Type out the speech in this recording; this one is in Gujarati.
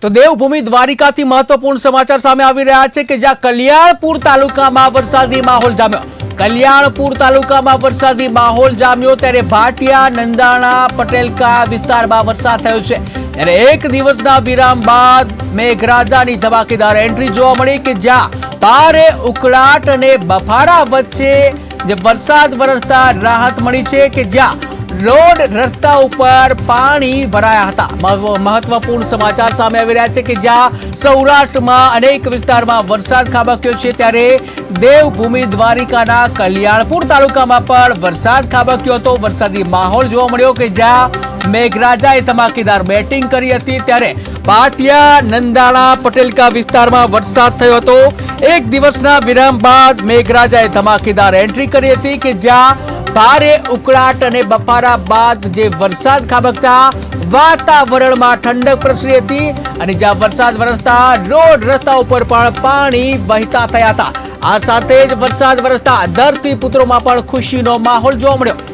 તો દેવભૂમિ દ્વારિકાથી મહત્વપૂર્ણ સમાચાર સામે આવી રહ્યા છે કે જ્યાં કલ્યાણપુર તાલુકામાં વરસાદી માહોલ જામ્યો। કલ્યાણપુર તાલુકામાં વરસાદી માહોલ જામ્યો ત્યારે ભાટિયા નંદાણા પટેલકા વિસ્તારમાં વરસાદ થયો છે। ત્યારે એક દિવસના વિરામ બાદ મેઘરાજાની ધમાકેદાર એન્ટ્રી જોવા મળી કે જ્યાં ભારે ઉકળાટ અને બફારા વચ્ચે જે વરસાદ વરસતા રાહત મળી છે કે જ્યાં રોડ રસ્તા ઉપર પાણી ભરાયા હતા। મહત્વપૂર્ણ સમાચાર સામે આવી રહ્યા છે કે જ્યાં સૌરાષ્ટ્રમાં અનેક વિસ્તારમાં વરસાદ ખાબક્યો છે ત્યારે દેવભૂમિ દ્વારિકાના કલ્યાણપુર તાલુકામાં પણ વરસાદ ખાબક્યો હતો। વરસાદી માહોલ જોવા મળ્યો કે જ્યાં મેઘરાજાએ ધમાકેદાર બેટિંગ કરી હતી ત્યારે ભાટિયા નંદાણા પટેલકા વિસ્તારમાં વરસાદ થયો હતો। એક દિવસના વિરામ બાદ મેઘરાજાએ ધમાકેદાર એન્ટ્રી કરી હતી કે જ્યાં ભારે ઉકળાટ અને બફારા બાદ જે વરસાદ ખાબકતા વાતાવરણમાં ઠંડક પ્રસરી હતી અને જ્યાં વરસાદ વરસતા રોડ રસ્તા ઉપર પણ પાણી વહેતા થયા હતા। આ સાથે જ વરસાદ વરસતા ધરતી પુત્રોમાં પણ ખુશીનો માહોલ જોવા મળ્યો।